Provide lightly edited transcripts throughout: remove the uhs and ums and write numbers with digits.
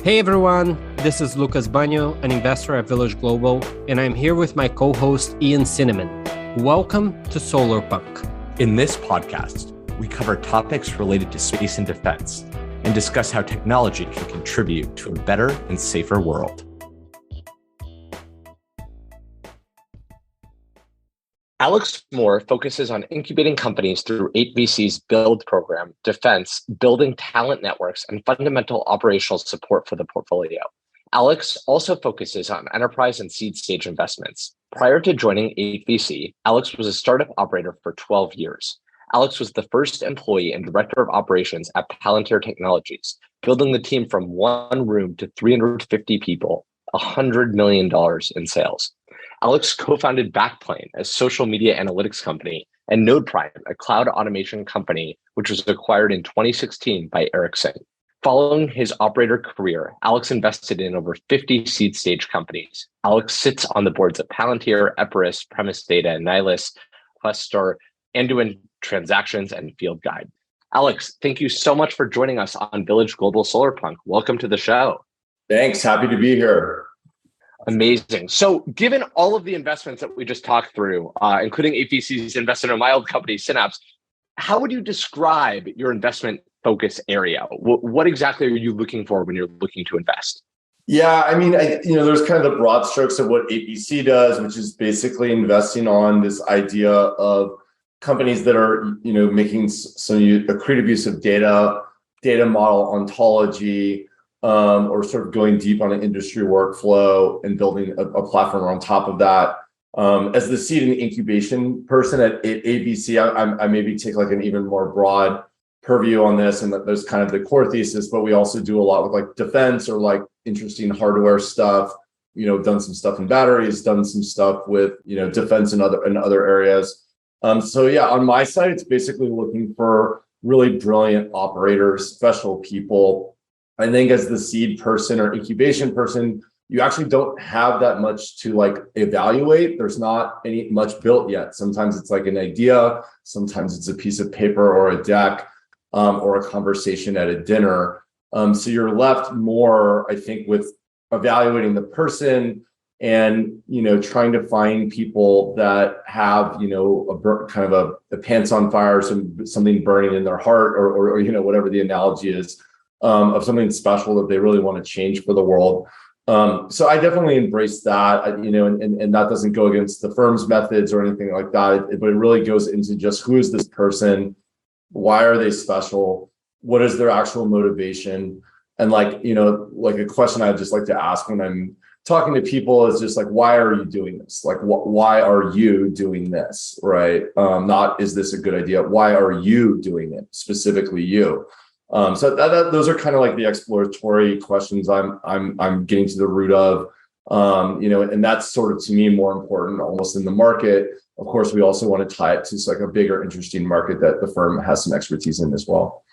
Hey everyone, this is Lucas Bagno, an investor at Village Global, and I'm here with my co-host Ian Cinnamon. Welcome to Solarpunk. In this podcast, we cover topics related to space and defense and discuss how technology can contribute to a better and safer world. Alex Moore focuses on incubating companies through 8VC's Build program, defense, building talent networks, and fundamental operational support for the portfolio. Alex also focuses on enterprise and seed stage investments. Prior to joining 8VC, Alex was a startup operator for 12 years. Alex was the first employee and director of operations at Palantir Technologies, building the team from one room to 350 people, $100 million in sales. Alex co-founded Backplane, a social media analytics company, and NodePrime, a cloud automation company, which was acquired in 2016 by Ericsson. Following his operator career, Alex invested in over 50 seed stage companies. Alex sits on the boards of Palantir, Epirus, Premise Data, Nihilus, Questar, Anduin Transactions, and Field Guide. Alex, thank you so much for joining us on Village Global Solarpunk. Welcome to the show. Thanks. Happy to be here. Amazing. So given all of the investments that we just talked through, including 8VC's investment in my old company, Synapse, how would you describe your investment focus area? What exactly are you looking for when you're looking to invest? Yeah, I mean, there's kind of the broad strokes of what 8VC does, which is basically investing on this idea of companies that are, making some accretive use of data model ontology, or sort of going deep on an industry workflow and building a platform on top of that. As the seed and incubation person at 8VC, I maybe take like an even more broad purview on this, and that there's kind of the core thesis, but we also do a lot with like defense or like interesting hardware stuff. Done some stuff in batteries, done some stuff with defense and other areas. So yeah, on my side, it's basically looking for really brilliant operators, special people. I think as the seed person or incubation person, you actually don't have that much to like evaluate. There's not much built yet. Sometimes it's like an idea, sometimes it's a piece of paper or a deck, or a conversation at a dinner. So you're left more, I think, with evaluating the person and trying to find people that have a pants on fire, something burning in their heart, or whatever the analogy is. Of something special that they really want to change for the world. So I definitely embrace that, and that doesn't go against the firm's methods or anything like that, but it really goes into just who is this person? Why are they special? What is their actual motivation? And like a question I'd just like to ask when I'm talking to people is just like, why are you doing this? Like, why are you doing this? Right? Not, is this a good idea? Why are you doing it? Specifically you. So those are kind of like the exploratory questions I'm getting to the root of, and that's sort of to me more important almost in the market. Of course, we also want to tie it to like a bigger, interesting market that the firm has some expertise in as well.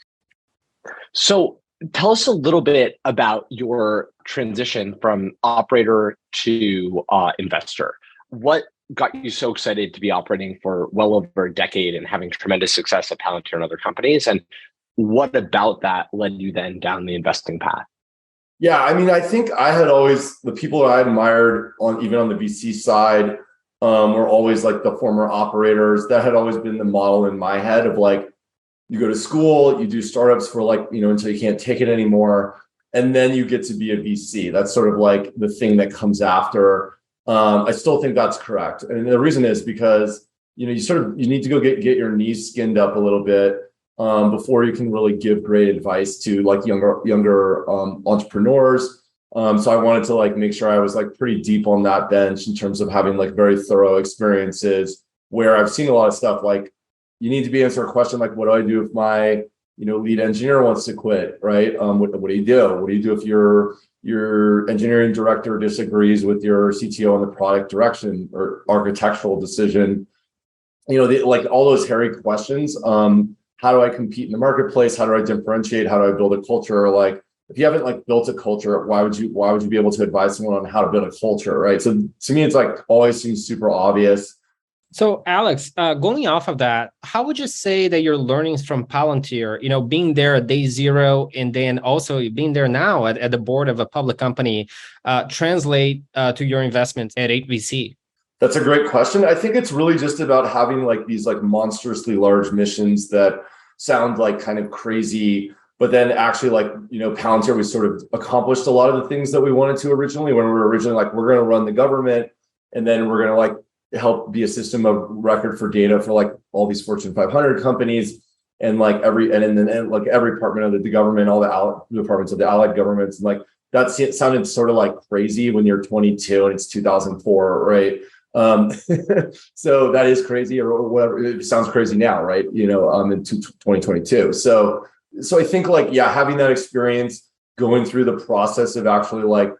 So tell us a little bit about your transition from operator to investor. What got you so excited to be operating for well over a decade and having tremendous success at Palantir and other companies? And what about that led you then down the investing path? Yeah, I mean, I think I had always, the people that I admired even on the VC side, were always like the former operators. That had always been the model in my head of like, you go to school, you do startups for like, until you can't take it anymore. And then you get to be a VC. That's sort of like the thing that comes after. I still think that's correct. And the reason is because, you need to go get your knees skinned up a little bit. Before you can really give great advice to like younger entrepreneurs. So I wanted to like make sure I was like pretty deep on that bench in terms of having like very thorough experiences where I've seen a lot of stuff like you need to be answering a question like, what do I do if my lead engineer wants to quit, right? What do you do? What do you do if your engineering director disagrees with your CTO on the product direction or architectural decision? Like all those hairy questions. How do I compete in the marketplace? How do I differentiate? How do I build a culture? Like, if you haven't like built a culture, why would you be able to advise someone on how to build a culture, right? So to me, it's like always seems super obvious. So, Alex, going off of that, how would you say that your learnings from Palantir, being there at day zero and then also being there now at the board of a public company, translate to your investments at 8VC? That's a great question. I think it's really just about having like these like monstrously large missions that sound like kind of crazy, but then actually like, Palantir, we sort of accomplished a lot of the things that we wanted to originally when we were originally like, we're going to run the government and then we're going to like help be a system of record for data for like all these Fortune 500 companies and like every department of the government, all the departments of the allied governments. And like that sounded sort of like crazy when you're 22 and it's 2004, right? So that is crazy or whatever. It sounds crazy now, right? In 2022. So I think like, yeah, having that experience, going through the process of actually like,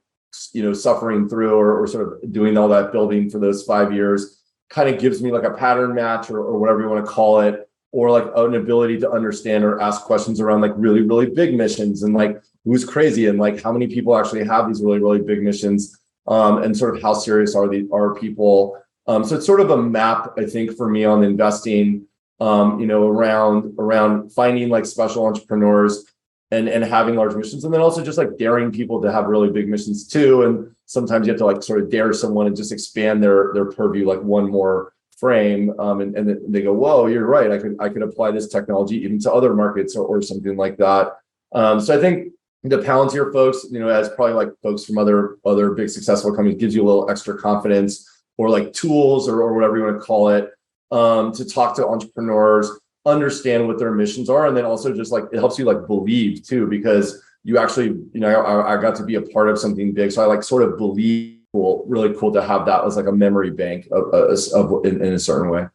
suffering through or sort of doing all that building for those 5 years kind of gives me like a pattern match or whatever you want to call it, or like an ability to understand or ask questions around like really, really big missions and like who's crazy and like how many people actually have these really, really big missions. And sort of how serious are people. So it's sort of a map, I think, for me on investing, around finding like special entrepreneurs and having large missions, and then also just like daring people to have really big missions too. And sometimes you have to like sort of dare someone and just expand their purview like one more frame. And then they go, whoa, you're right. I could apply this technology even to other markets or something like that. So I think the Palantir folks, as probably like folks from other big successful companies, gives you a little extra confidence or like tools or whatever you want to call it, to talk to entrepreneurs, understand what their missions are. And then also just like, it helps you like believe too, because you actually, I got to be a part of something big. So I like sort of believe. Really cool to have that as like a memory bank of in a certain way.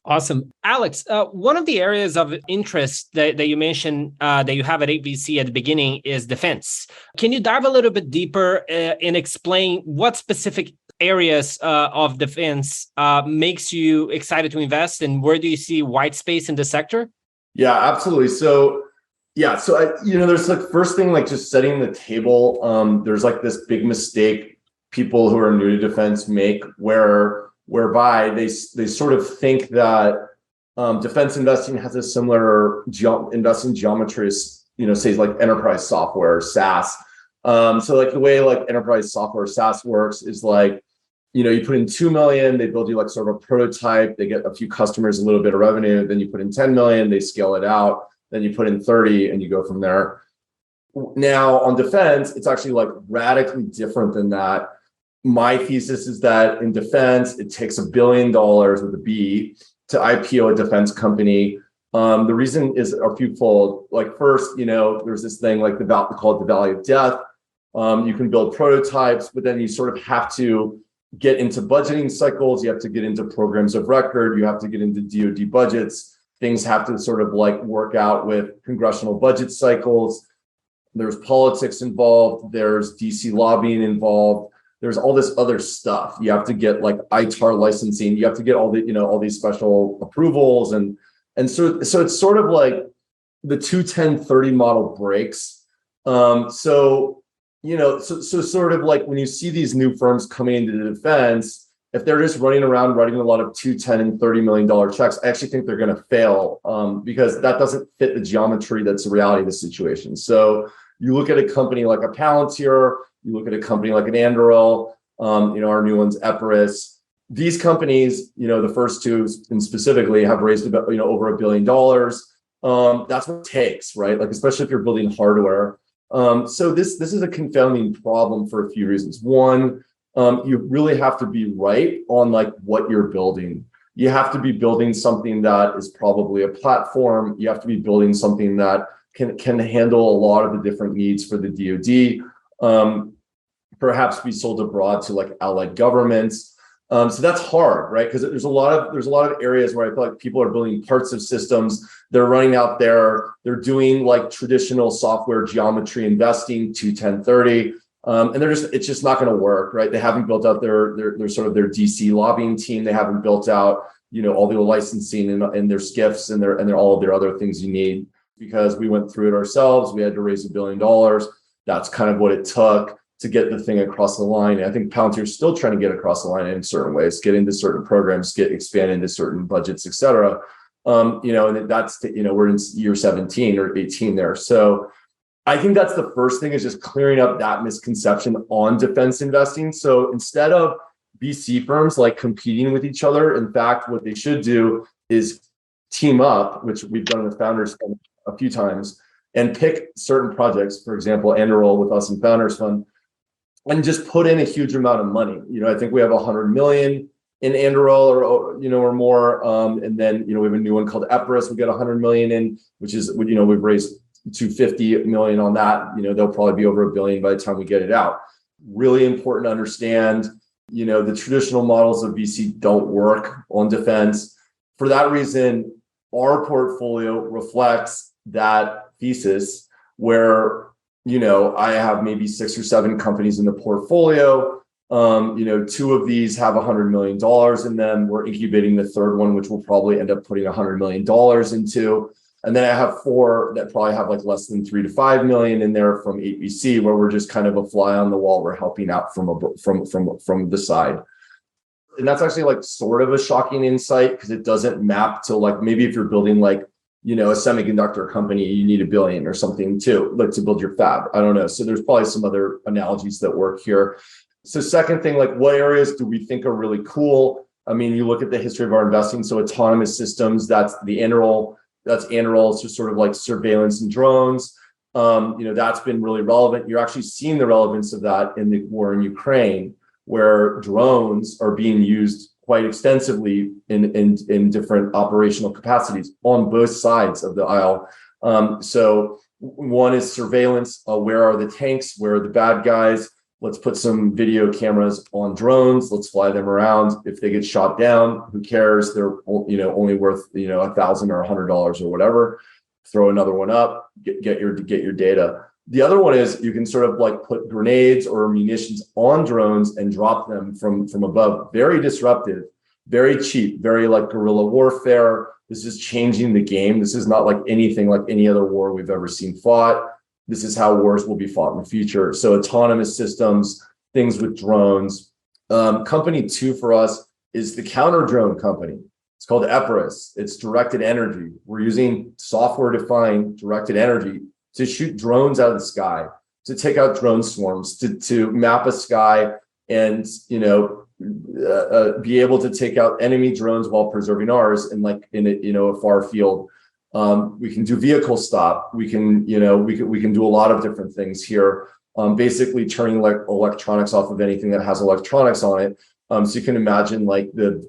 Awesome. Alex, one of the areas of interest that you mentioned that you have at 8VC at the beginning is defense. Can you dive a little bit deeper and explain what specific areas of defense makes you excited to invest, and where do you see white space in the sector? Yeah, absolutely. So there's like first thing, like just setting the table. There's like this big mistake people who are new to defense make whereby they sort of think that defense investing has a similar investing geometry as, say like enterprise software or SaaS. So like the way like enterprise software SaaS works is like, you put in 2 million, they build you like sort of a prototype, they get a few customers, a little bit of revenue, then you put in 10 million, they scale it out, then you put in 30 and you go from there. Now on defense, it's actually like radically different than that. My thesis is that in defense, it takes $1 billion with a B to IPO a defense company. The reason is a fewfold. Like first, there's this thing like called the Valley of Death. You can build prototypes, but then you sort of have to get into budgeting cycles. You have to get into programs of record. You have to get into DoD budgets. Things have to sort of like work out with congressional budget cycles. There's politics involved. There's DC lobbying involved. There's all this other stuff. You have to get like ITAR licensing. You have to get all these special approvals. And so it's sort of like the 2-10-30 model breaks. So sort of like when you see these new firms coming into the defense, if they're just running around writing a lot of $2, $10, and $30 million checks, I actually think they're going to fail because that doesn't fit the geometry that's the reality of the situation. So you look at a company like a Palantir, you look at a company like an Anduril, our new one's Epirus. These companies, the first two and specifically have raised about, over $1 billion. That's what it takes, right? Like, especially if you're building hardware. So this is a confounding problem for a few reasons. One, you really have to be right on like what you're building. You have to be building something that is probably a platform. You have to be building something that can handle a lot of the different needs for the DoD. Perhaps be sold abroad to like allied governments. So that's hard, right? Because there's a lot of areas where I feel like people are building parts of systems. They're running out there. They're doing like traditional software geometry investing 2-10-30, and it's just not going to work, right? They haven't built out their sort of their DC lobbying team. They haven't built out all the licensing and their SCIFs and their all of their other things you need. Because we went through it ourselves, we had to raise $1 billion. That's kind of what it took to get the thing across the line. And I think Palantir is still trying to get across the line in certain ways, get into certain programs, expand into certain budgets, et cetera. And that's, we're in year 17 or 18 there. So I think that's the first thing, is just clearing up that misconception on defense investing. So instead of VC firms like competing with each other, in fact, what they should do is team up, which we've done with Founders Fund a few times, and pick certain projects, for example, Enroll with us in Founders Fund, and just put in a huge amount of money. I think we have 100 million in Enroll or more. And then, we have a new one called Epirus. We got 100 million in, which is, we've raised 250 million on that. They'll probably be over $1 billion by the time we get it out. Really important to understand, the traditional models of VC don't work on defense. For that reason, our portfolio reflects that thesis, where I have maybe 6 or 7 companies in the portfolio. 2 of these have $100 million in them. We're incubating the third one, which we'll probably end up putting $100 million into. And then I have 4 that probably have like less than 3 to 5 million in there from 8VC, where we're just kind of a fly on the wall. We're helping out from the side. And that's actually like sort of a shocking insight, because it doesn't map to, like, maybe if you're building like, a semiconductor company, you need $1 billion or something too, like to build your fab. I don't know. So there's probably some other analogies that work here. So second thing, like, what areas do we think are really cool? I mean, you look at the history of our investing. So autonomous systems, that's the Enroll. That's Enroll. So sort of like surveillance and drones. That's been really relevant. You're actually seeing the relevance of that in the war in Ukraine, where drones are being used quite extensively in different operational capacities on both sides of the aisle. So one is surveillance. Where are the tanks? Where are the bad guys? Let's put some video cameras on drones. Let's fly them around. If they get shot down, who cares? They're only worth $1,000 or $100 or whatever. Throw another one up. Get your data. The other one is you can sort of like put grenades or munitions on drones and drop them from above. Very disruptive, very cheap, very like guerrilla warfare. This is changing the game. This is not like anything like any other war we've ever seen fought. This is how wars will be fought in the future. So autonomous systems, things with drones. Company 2 for us is the counter drone company. It's called Epirus. It's directed energy. We're using software-defined directed energy to shoot drones out of the sky, to take out drone swarms, to map a sky and, be able to take out enemy drones while preserving ours in a far field. We can do vehicle stop. We can do a lot of different things here. Basically turning electronics off of anything that has electronics on it. So you can imagine like the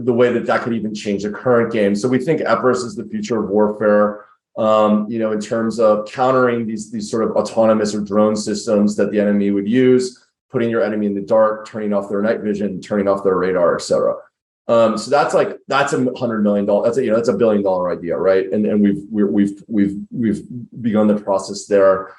way that could even change the current game. So we think Epirus is the future of warfare, in terms of countering these sort of autonomous or drone systems that the enemy would use, putting your enemy in the dark, turning off their night vision, turning off their radar, et cetera. So that's $100 million. That's $1 billion idea, right? And we've begun the process there.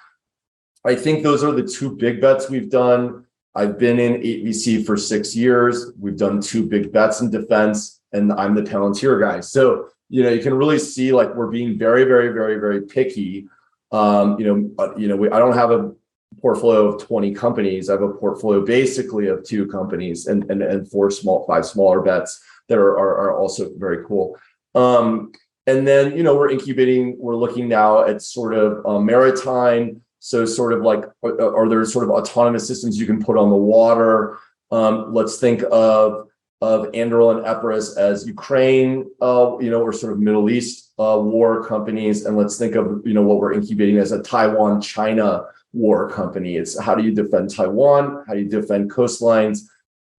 I think those are the 2 big bets we've done. I've been in 8VC for 6 years. We've done 2 big bets in defense, and I'm the Palantir guy. So, you can really see like we're being very, very, very, very picky. I don't have a portfolio of 20 companies. I have a portfolio basically of 2 companies and 5 smaller bets that are also very cool. And then, we're incubating, we're looking now at sort of maritime. So sort of like, are there sort of autonomous systems you can put on the water? Let's think of Anduril and Epirus as Ukraine, or sort of Middle East war companies. And let's think of, what we're incubating as a Taiwan-China war company. It's how do you defend Taiwan? How do you defend coastlines?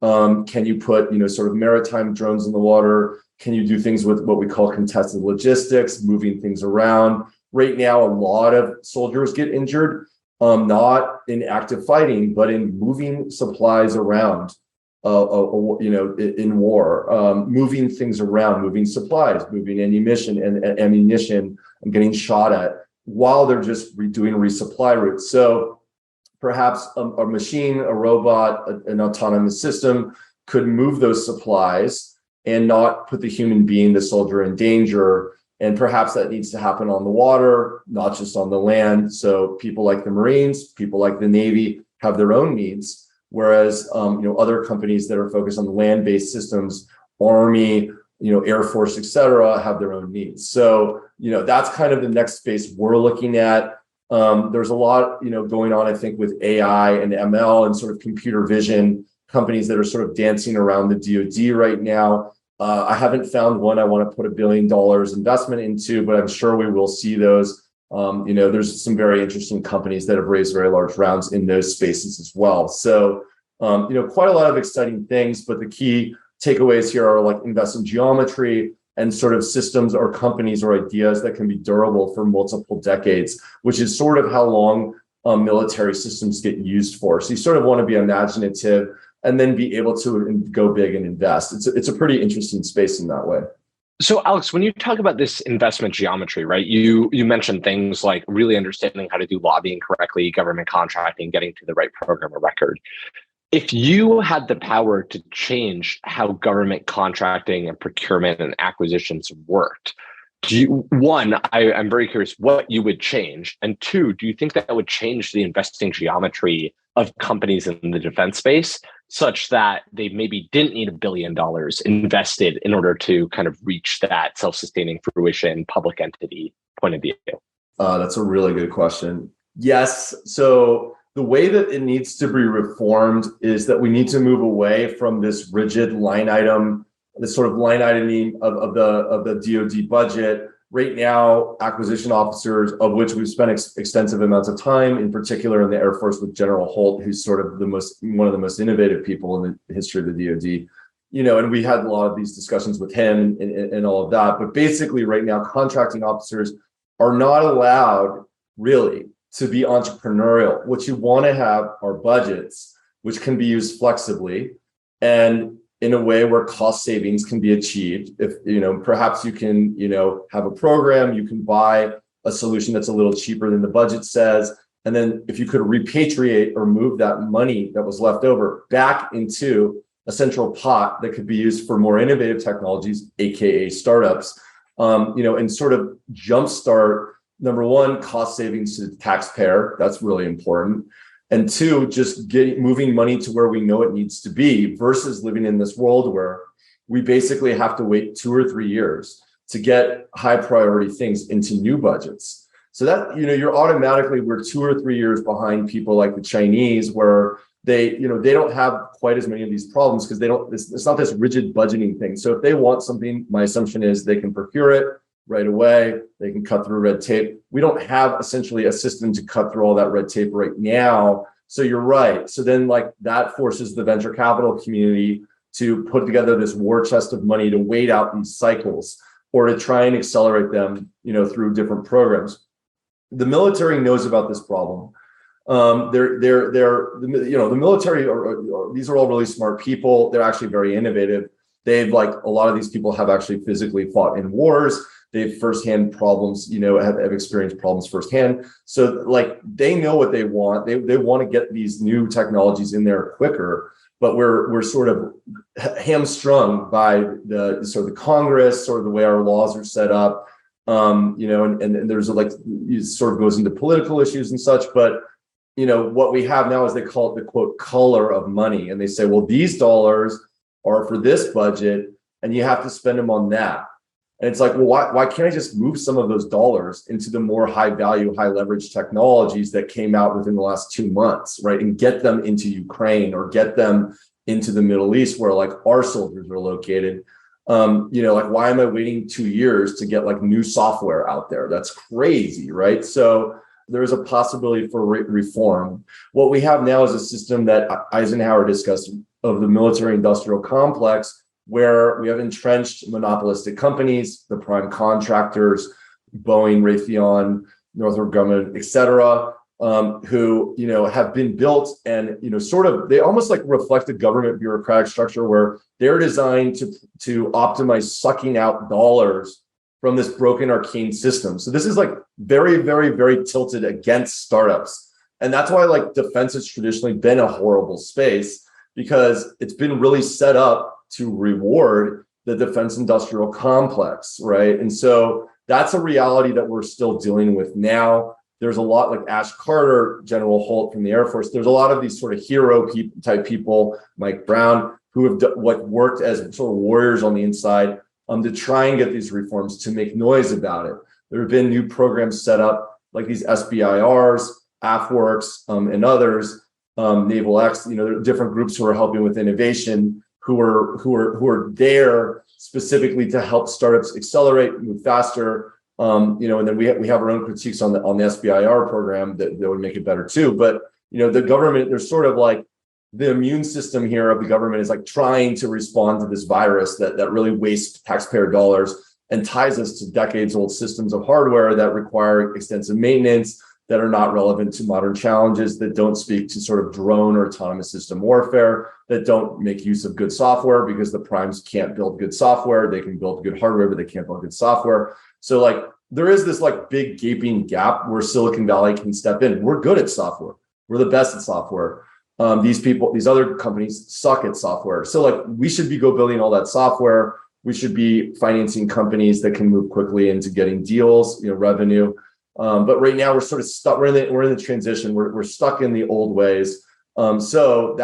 Can you put, sort of maritime drones in the water? Can you do things with what we call contested logistics, moving things around? Right now, a lot of soldiers get injured, not in active fighting, but in moving supplies around, in war, moving things around, moving supplies, moving ammunition and getting shot at while they're just doing resupply routes. So perhaps a machine, a robot, an autonomous system could move those supplies and not put the human being, the soldier, in danger. And perhaps that needs to happen on the water, not just on the land. So people like the Marines, people like the Navy have their own needs, whereas other companies that are focused on the land-based systems, Army, Air Force, et cetera, have their own needs. So that's kind of the next space we're looking at. There's a lot going on, I think, with AI and ML and sort of computer vision companies that are sort of dancing around the DoD right now. I haven't found one I want to put $1 billion investment into, but I'm sure we will see those. There's some very interesting companies that have raised very large rounds in those spaces as well. So, quite a lot of exciting things, but the key takeaways here are like invest in geometry and sort of systems or companies or ideas that can be durable for multiple decades, which is sort of how long military systems get used for. So you sort of want to be imaginative and then be able to go big and invest. It's a pretty interesting space in that way. So Alex, when you talk about this investment geometry, right, you mentioned things like really understanding how to do lobbying correctly, government contracting, getting to the right program of record. If you had the power to change how government contracting and procurement and acquisitions worked, I'm very curious what you would change. And two, do you think that would change the investing geometry of companies in the defense space such that they maybe didn't need $1 billion invested in order to kind of reach that self-sustaining fruition public entity point of view? That's a really good question. Yes. So the way that it needs to be reformed is that we need to move away from this rigid line item, this sort of line iteming of the DoD budget. Right now, acquisition officers, of which we've spent extensive amounts of time, in particular in the Air Force with General Holt, who's sort of one of the most innovative people in the history of the DoD. And we had a lot of these discussions with him and all of that. But basically, right now, contracting officers are not allowed really to be entrepreneurial. What you want to have are budgets, which can be used flexibly and in a way where cost savings can be achieved. If, perhaps you can, have a program, you can buy a solution that's a little cheaper than the budget says. And then if you could repatriate or move that money that was left over back into a central pot that could be used for more innovative technologies, AKA startups, and sort of jumpstart, number one, cost savings to the taxpayer. That's really important. And two, just moving money to where we know it needs to be versus living in this world where we basically have to wait 2 or 3 years to get high priority things into new budgets. So that, we're 2 or 3 years behind people like the Chinese, where they don't have quite as many of these problems because it's not this rigid budgeting thing. So if they want something, my assumption is they can procure it right away. They can cut through red tape. We don't have essentially a system to cut through all that red tape right now. So you're right. So then that forces the venture capital community to put together this war chest of money to wait out these cycles or to try and accelerate them, through different programs. The military knows about this problem. The military these are all really smart people. They're actually very innovative. A lot of these people have actually physically fought in wars. They've firsthand problems, have experienced problems firsthand. So they know what they want. They want to get these new technologies in there quicker, but we're sort of hamstrung by the sort of the Congress, sort of the way our laws are set up. And there's it sort of goes into political issues and such, but what we have now is they call it the quote color of money. And they say, well, these dollars are for this budget and you have to spend them on that. And it's like, well, why can't I just move some of those dollars into the more high value, high leverage technologies that came out within the last 2 months, right? And get them into Ukraine or get them into the Middle East where our soldiers are located. Why am I waiting 2 years to get new software out there? That's crazy, right? So there is a possibility for reform. What we have now is a system that Eisenhower discussed of the military industrial complex, where we have entrenched monopolistic companies, the prime contractors, Boeing, Raytheon, Northrop Grumman, et cetera, who, have been built and, they almost reflect a government bureaucratic structure where they're designed to optimize sucking out dollars from this broken arcane system. So this is very, very, very tilted against startups. And that's why defense has traditionally been a horrible space, because it's been really set up to reward the defense industrial complex, right? And so that's a reality that we're still dealing with now. There's a lot like Ash Carter, General Holt from the Air Force. There's a lot of these sort of hero type people, Mike Brown, who have worked as sort of warriors on the inside to try and get these reforms, to make noise about it. There have been new programs set up like these SBIRs, AFWorks, and others, Naval X. There are different groups who are helping with innovation, who are there specifically to help startups accelerate, move faster. And then we have our own critiques on the SBIR program that would make it better too. But the government, there's sort of like the immune system here of the government is like trying to respond to this virus that really wastes taxpayer dollars and ties us to decades old systems of hardware that require extensive maintenance, that are not relevant to modern challenges, that don't speak to sort of drone or autonomous system warfare, that don't make use of good software because the primes can't build good software. They can build good hardware, but they can't build good software. So like there is this like big gaping gap where Silicon Valley can step in. We're good at software. We're the best at software. These other companies suck at software. So like we should be building all that software. We should be financing companies that can move quickly into getting deals, revenue. But right now we're sort of stuck. We're in the transition. We're stuck in the old ways. So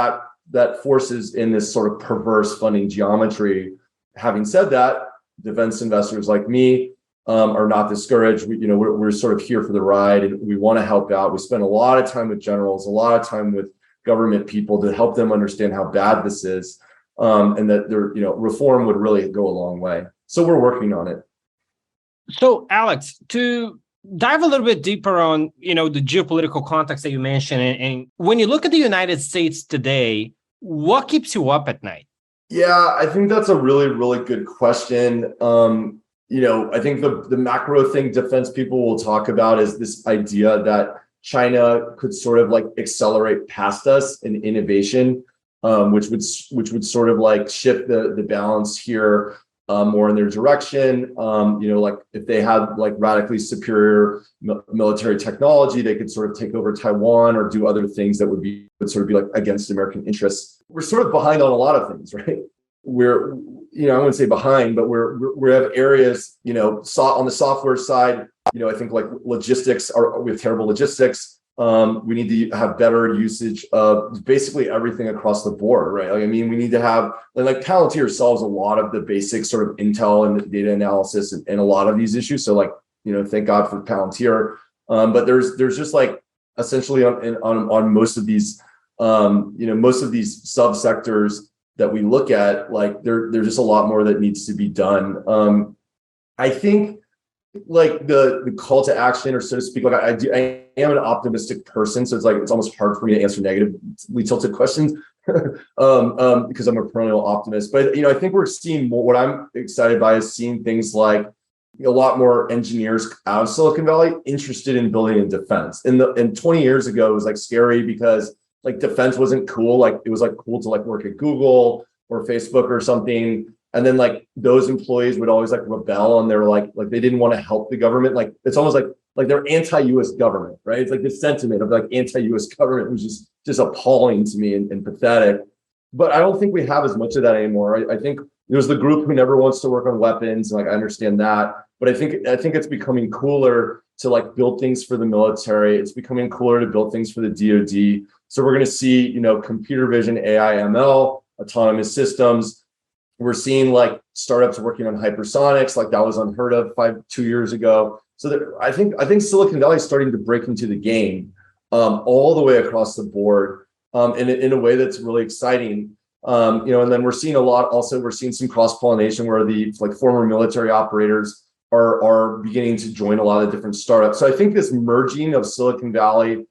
that forces in this sort of perverse funding geometry. Having said that, defense investors like me are not discouraged. We're sort of here for the ride, and we want to help out. We spend a lot of time with generals, a lot of time with government people to help them understand how bad this is, and that reform would really go a long way. So we're working on it. So, Alex, to dive a little bit deeper on the geopolitical context that you mentioned, and when you look at the United States today, what keeps you up at night? Yeah, I think that's a really, really good question. I think the macro thing defense people will talk about is this idea that China could sort of like accelerate past us in innovation, which would sort of like shift the balance here more in their direction. Like if they had like radically superior military technology, they could sort of take over Taiwan or do other things that would sort of be like against American interests. We're sort of behind on a lot of things, right? We're, I wouldn't say behind, but we have areas, on the software side, I think like logistics we have terrible logistics. We need to have better usage of basically everything across the board, right? We need to have, like Palantir solves a lot of the basic sort of intel and data analysis and a lot of these issues. So thank God for Palantir. But there's just like essentially on most of these, most of these subsectors that we look at, like there's just a lot more that needs to be done. I think like the call to action, or so to speak, like I am an optimistic person, so it's almost hard for me to answer negatively tilted questions because I'm a perennial optimist. But I think we're seeing more. What I'm excited by is seeing things like a lot more engineers out of Silicon Valley interested in building in defense. And 20 years ago, it was like scary because like defense wasn't cool. Like it was like cool to like work at Google or Facebook or something. And then like those employees would always like rebel, and they're like they didn't want to help the government. Like it's almost like they're anti-US government, right? It's like this sentiment of like anti-US government was just appalling to me and pathetic. But I don't think we have as much of that anymore. I think there's the group who never wants to work on weapons. Like I understand that, but I think it's becoming cooler to like build things for the military. It's becoming cooler to build things for the DoD. So we're going to see, computer vision, AI, ML, autonomous systems. We're seeing like startups working on hypersonics, like that was unheard of 2 years ago. So I think Silicon Valley is starting to break into the game all the way across the board in a way that's really exciting. And then we're seeing a lot. Also, we're seeing some cross pollination where the like former military operators are beginning to join a lot of different startups. So I think this merging of Silicon Valley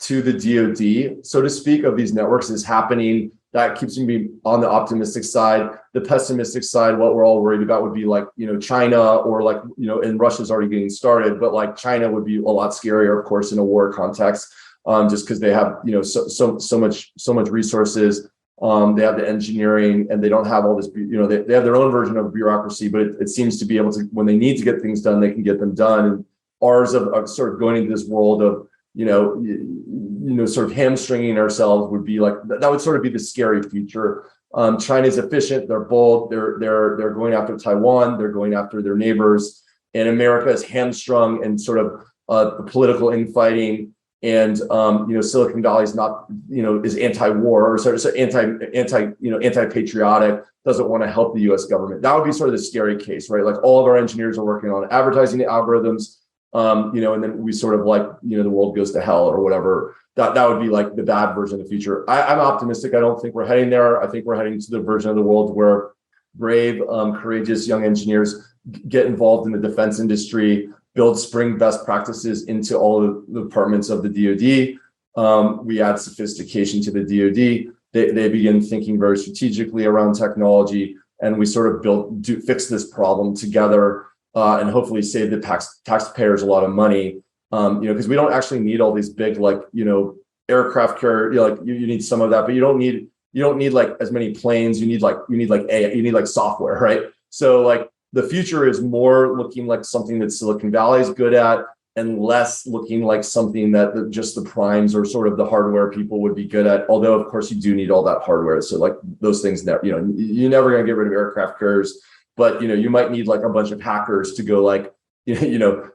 to the DoD, so to speak, of these networks is happening. That keeps me on the optimistic side. The pessimistic side, what we're all worried about would be like, China or like, and Russia's already getting started, but like China would be a lot scarier, of course, in a war context, just because they have, so much resources. They have the engineering, and they don't have all this, they have their own version of bureaucracy, but it seems to be able to, when they need to get things done, they can get them done. And ours of sort of going into this world of, sort of hamstringing ourselves would be like, that would sort of be the scary future. China's efficient, they're bold, they're going after Taiwan, they're going after their neighbors. and America is hamstrung and sort of political infighting, and Silicon Valley is not, is anti-war, or sort of anti-patriotic, doesn't want to help the U.S. government. That would be sort of the scary case, right? Like all of our engineers are working on advertising algorithms, and then we sort of like, the world goes to hell or whatever. That would be like the bad version of the future. I'm optimistic. I don't think we're heading there. I think we're heading to the version of the world where brave, courageous young engineers get involved in the defense industry, build Spring best practices into all the departments of the DoD. We add sophistication to the DoD. They begin thinking very strategically around technology, and we sort of fix this problem together, and hopefully save the taxpayers a lot of money. Because we don't actually need all these big, aircraft carrier. You need some of that, but you don't need like as many planes. You need like software, right? So like the future is more looking like something that Silicon Valley is good at, and less looking like something that just the primes or sort of the hardware people would be good at. Although of course you do need all that hardware. So like those things, you're never going to get rid of aircraft carriers, but you might need like a bunch of hackers to go like,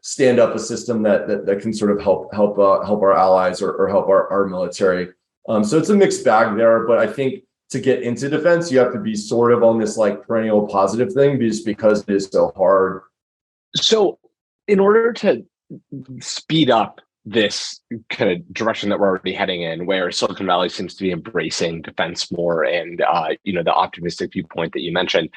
stand up a system that can sort of help our allies or help our military. So it's a mixed bag there, but I think to get into defense, you have to be sort of on this like perennial positive thing, just because it is so hard. So in order to speed up this kind of direction that we're already heading in, where Silicon Valley seems to be embracing defense more, and the optimistic viewpoint that you mentioned,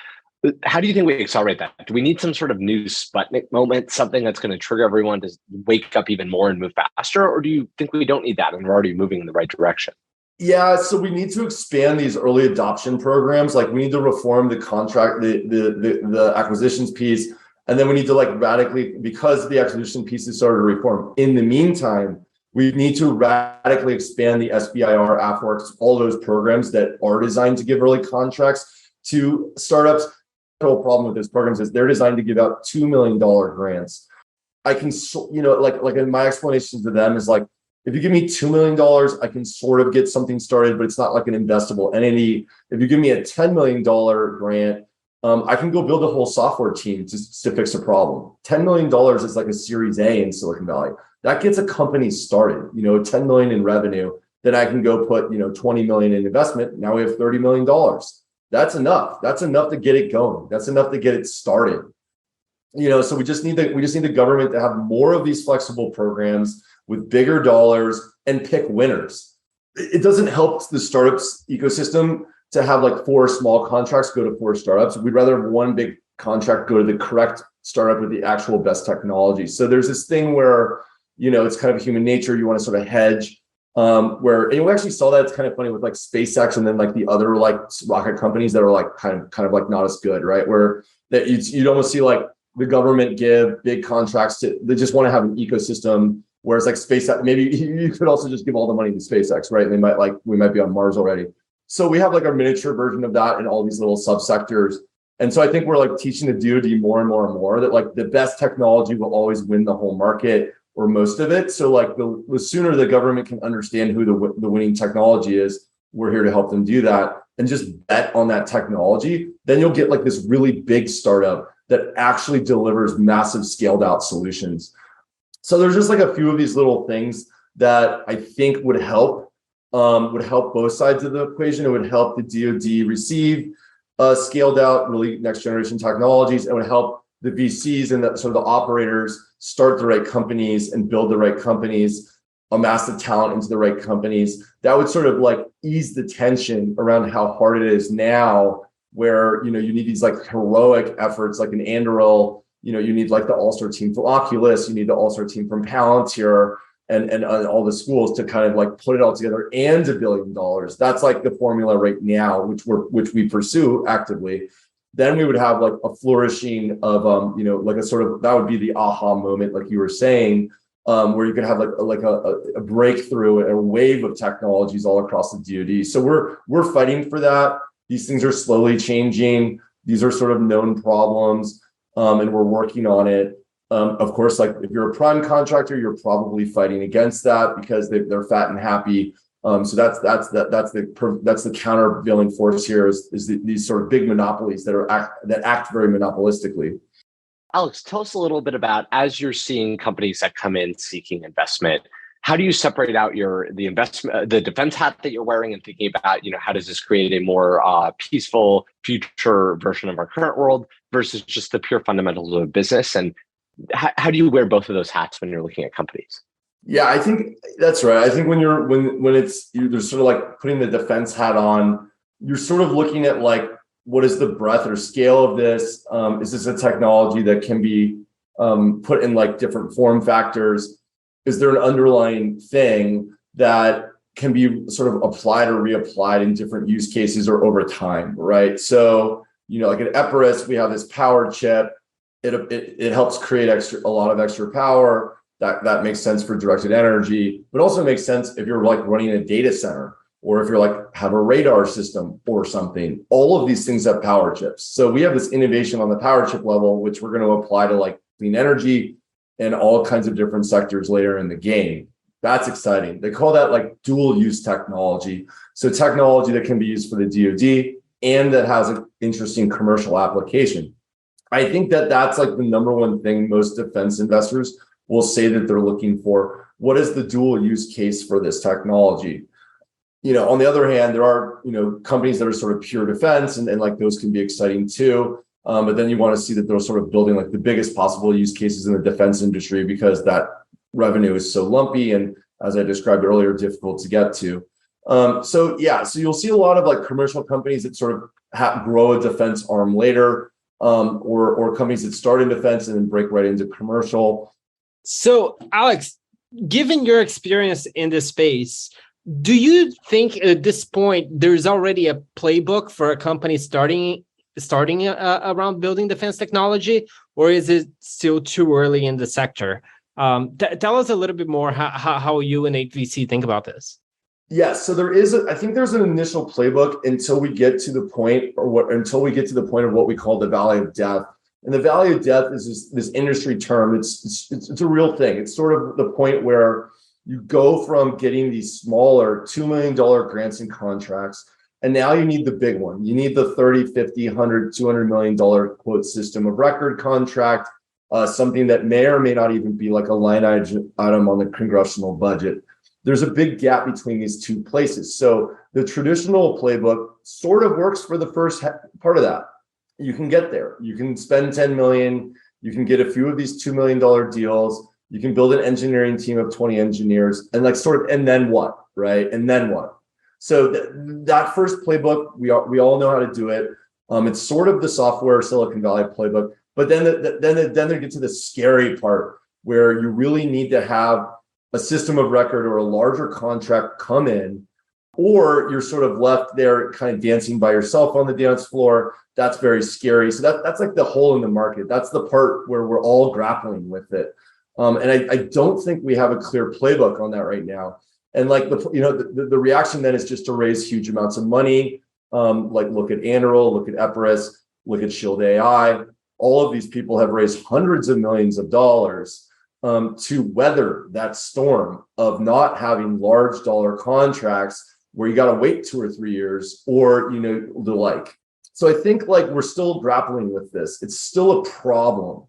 how do you think we accelerate that? Do we need some sort of new Sputnik moment, something that's going to trigger everyone to wake up even more and move faster? Or do you think we don't need that and we're already moving in the right direction? Yeah, so we need to expand these early adoption programs. Like we need to reform the contract, the acquisitions piece, and then we need to like radically, because the acquisition piece is started to reform. In the meantime, we need to radically expand the SBIR, AFWERX, all those programs that are designed to give early contracts to startups. The whole problem with those programs is they're designed to give out $2 million grants. I can, like in my explanation to them is like, if you give me $2 million, I can sort of get something started, but it's not like an investable entity. If you give me a $10 million grant, I can go build a whole software team to fix a problem. $10 million is like a Series A in Silicon Valley. That gets a company started, 10 million in revenue. Then I can go put, 20 million in investment. Now we have $30 million. That's enough. That's enough to get it going. That's enough to get it started. So we just need the government to have more of these flexible programs with bigger dollars and pick winners. It doesn't help the startups ecosystem to have like 4 small contracts go to 4 startups. We'd rather have one big contract go to the correct startup with the actual best technology. So there's this thing where, it's kind of human nature. You want to sort of hedge. And we actually saw that. It's kind of funny with like SpaceX and then like the other like rocket companies that are like kind of like not as good, right? Where that you'd almost see like the government give big contracts they just want to have an ecosystem. Whereas like SpaceX, maybe you could also just give all the money to SpaceX, right? And we might be on Mars already. So we have like a miniature version of that in all these little subsectors. And so I think we're like teaching the DoD more and more and more that like the best technology will always win the whole market or most of it. So like the sooner the government can understand who the winning technology is, we're here to help them do that and just bet on that technology. Then you'll get like this really big startup that actually delivers massive scaled out solutions. So there's just like a few of these little things that I think would help both sides of the equation. It would help the DoD receive scaled out, really next generation technologies. It would help the VCs and sort of the operators start the right companies and build the right companies, amass the talent into the right companies. That would sort of like ease the tension around how hard it is now, where you need these like heroic efforts, like an Anduril. You need like the all-star team from Oculus, you need the all-star team from Palantir and all the schools to kind of like put it all together and $1 billion. That's like the formula right now, which we pursue actively. Then we would have like a flourishing of like a sort of, that would be the aha moment, like you were saying, where you could have like a breakthrough, a wave of technologies all across the DoD. So we're fighting for that. These things are slowly changing. These are sort of known problems. And we're working on it. Of course, like if you're a prime contractor, you're probably fighting against that because they're fat and happy. So that's the countervailing force here is these sort of big monopolies that act very monopolistically. Alex, tell us a little bit about, as you're seeing companies that come in seeking investment, how do you separate out the investment, the defense hat that you're wearing, and thinking about, how does this create a more peaceful future version of our current world versus just the pure fundamentals of business? And how do you wear both of those hats when you're looking at companies? Yeah, I think that's right. I think when there's sort of like putting the defense hat on, you're sort of looking at like, what is the breadth or scale of this? Is this a technology that can be put in like different form factors? Is there an underlying thing that can be sort of applied or reapplied in different use cases or over time, right? So, like at Epirus, we have this power chip. It helps create a lot of extra power. That makes sense for directed energy, but also makes sense if you're like running a data center, or if you're like have a radar system or something. All of these things have power chips. So we have this innovation on the power chip level, which we're going to apply to like clean energy and all kinds of different sectors later in the game. That's exciting. They call that like dual use technology. So technology that can be used for the DoD and that has an interesting commercial application. I think that's like the number one thing most defense investors will say that they're looking for. What is the dual use case for this technology? On the other hand, there are, companies that are sort of pure defense and like those can be exciting too. But then you want to see that they're sort of building like the biggest possible use cases in the defense industry, because that revenue is so lumpy and, as I described earlier, difficult to get to. So you'll see a lot of like commercial companies that sort of grow a defense arm later, or companies that start in defense and then break right into commercial. So, Alex, given your experience in this space, do you think at this point there's already a playbook for a company starting around building defense technology, or is it still too early in the sector? Tell us a little bit more how you and 8VC think about this. Yes, so I think there's an initial playbook until we get to the point of what we call the valley of death. And the valley of death is this industry term. It's a real thing. It's sort of the point where you go from getting these smaller $2 million grants and contracts, and now you need the big one. You need the $30, $50, $100, $200 million quote system of record contract, something that may or may not even be like a line item on the congressional budget. There's a big gap between these two places. So the traditional playbook sort of works for the first part of that. You can get there. You can spend 10 million. You can get a few of these $2 million deals. You can build an engineering team of 20 engineers and and then what, right? And then what? So that first playbook, we all know how to do it. It's sort of the software Silicon Valley playbook, but then they get to the scary part where you really need to have a system of record or a larger contract come in, or you're sort of left there kind of dancing by yourself on the dance floor. That's very scary. So that's like the hole in the market. That's the part where we're all grappling with it. And I don't think we have a clear playbook on that right now. And like the reaction then is just to raise huge amounts of money. Like look at Anduril, look at Epirus, look at Shield AI. All of these people have raised hundreds of millions of dollars to weather that storm of not having large dollar contracts where you got to wait 2 or 3 years or the like. So I think like we're still grappling with this. It's still a problem.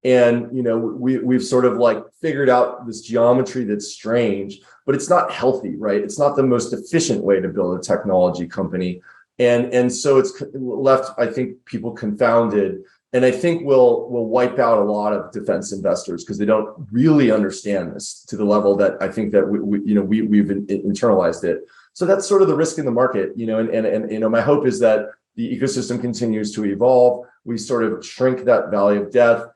And we've sort of like figured out this geometry that's strange, but it's not healthy, right? It's not the most efficient way to build a technology company. And so it's left, I think, people confounded. And I think we'll wipe out a lot of defense investors because they don't really understand this to the level that I think that we've internalized it. So that's sort of the risk in the market, and my hope is that the ecosystem continues to evolve. We sort of shrink that valley of death,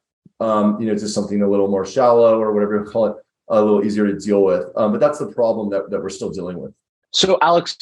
to something a little more shallow or whatever you call it, a little easier to deal with. But that's the problem that we're still dealing with. So Alex,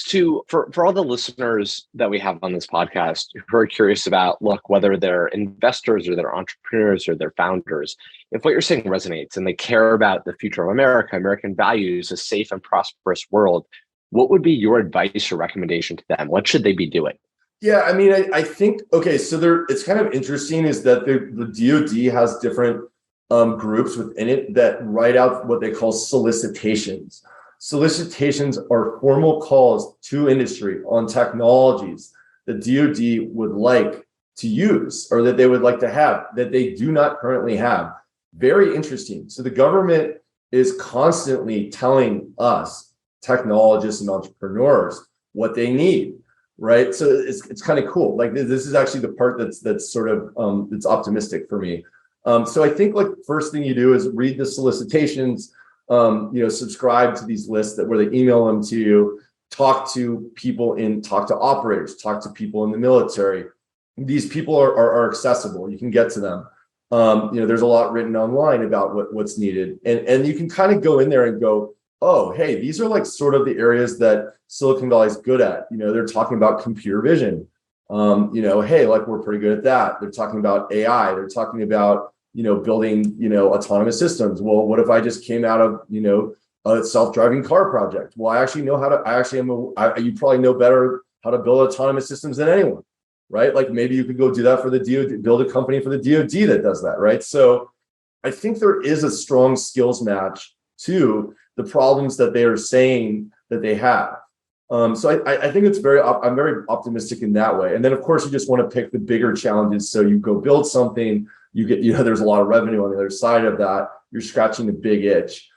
for all the listeners that we have on this podcast who are curious about, whether they're investors or they're entrepreneurs or they're founders, if what you're saying resonates and they care about the future of America, American values, a safe and prosperous world, what would be your advice or recommendation to them? What should they be doing? Yeah, I mean, I think, okay, so it's kind of interesting is that the DoD has different groups within it that write out what they call solicitations. Solicitations are formal calls to industry on technologies the DoD would like to use or that they would like to have that they do not currently have. Very interesting. So the government is constantly telling us, technologists and entrepreneurs, what they need, right? So it's kind of cool. Like this is actually the part that's sort of it's optimistic for me. So I think like first thing you do is read the solicitations, subscribe to these lists where they email them to you, talk to operators, talk to people in the military. These people are accessible. You can get to them. There's a lot written online about what's needed. And you can kind of go in there and go, oh, hey, these are like sort of the areas that Silicon Valley is good at. They're talking about computer vision. Hey, like we're pretty good at that. They're talking about AI. They're talking about, building, autonomous systems. Well, what if I just came out of, a self-driving car project? Well, you probably know better how to build autonomous systems than anyone. Right? Like maybe you could go do that for the DoD, build a company for the DoD that does that, right? So I think there is a strong skills match to the problems that they are saying that they have. So I think I'm very optimistic in that way. And then of course you just want to pick the bigger challenges. So you go build something, you get, there's a lot of revenue on the other side of that. You're scratching the big itch.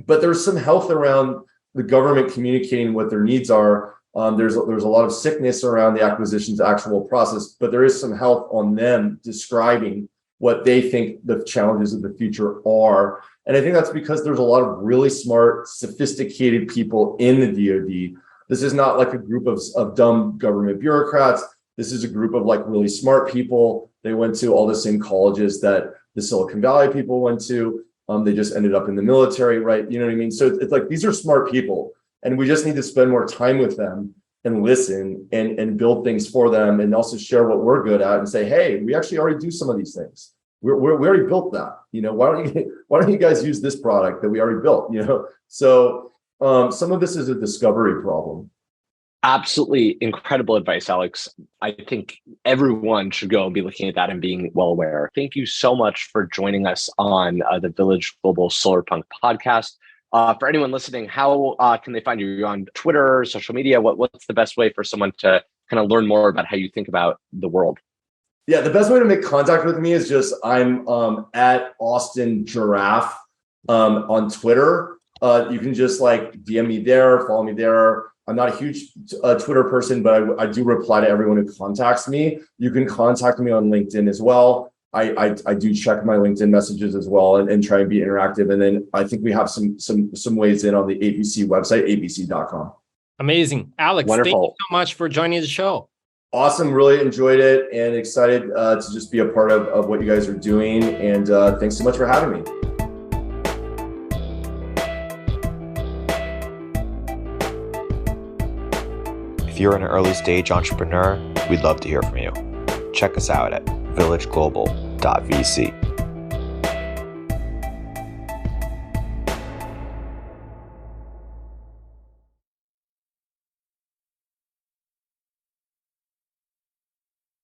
But there's some health around the government communicating what their needs are. There's a lot of sickness around the acquisitions actual process, but there is some health on them describing what they think the challenges of the future are. And I think that's because there's a lot of really smart, sophisticated people in the DoD. This is not like a group of dumb government bureaucrats. This is a group of like really smart people. They went to all the same colleges that the Silicon Valley people went to. They just ended up in the military, right? You know what I mean? So it's like, these are smart people. And we just need to spend more time with them and listen and build things for them and also share what we're good at and say, hey, we actually already do some of these things. We already built that. Why don't you guys use this product that we already built? So some of this is a discovery problem. Absolutely incredible advice, Alex. I think everyone should go and be looking at that and being well aware. Thank you so much for joining us on the Village Global Solarpunk podcast. For anyone listening, how can they find you? You're on Twitter, social media? What's the best way for someone to kind of learn more about how you think about the world? Yeah, the best way to make contact with me is just I'm at Austin Giraffe on Twitter. You can just like DM me there, follow me there. I'm not a huge Twitter person, but I do reply to everyone who contacts me. You can contact me on LinkedIn as well. I do check my LinkedIn messages as well and try and be interactive. And then I think we have some ways in on the ABC website, abc.com. Amazing. Alex, Wonderful. Thank you so much for joining the show. Awesome. Really enjoyed it and excited to just be a part of what you guys are doing. And thanks so much for having me. If you're an early stage entrepreneur, we'd love to hear from you. Check us out at villageglobal.vc.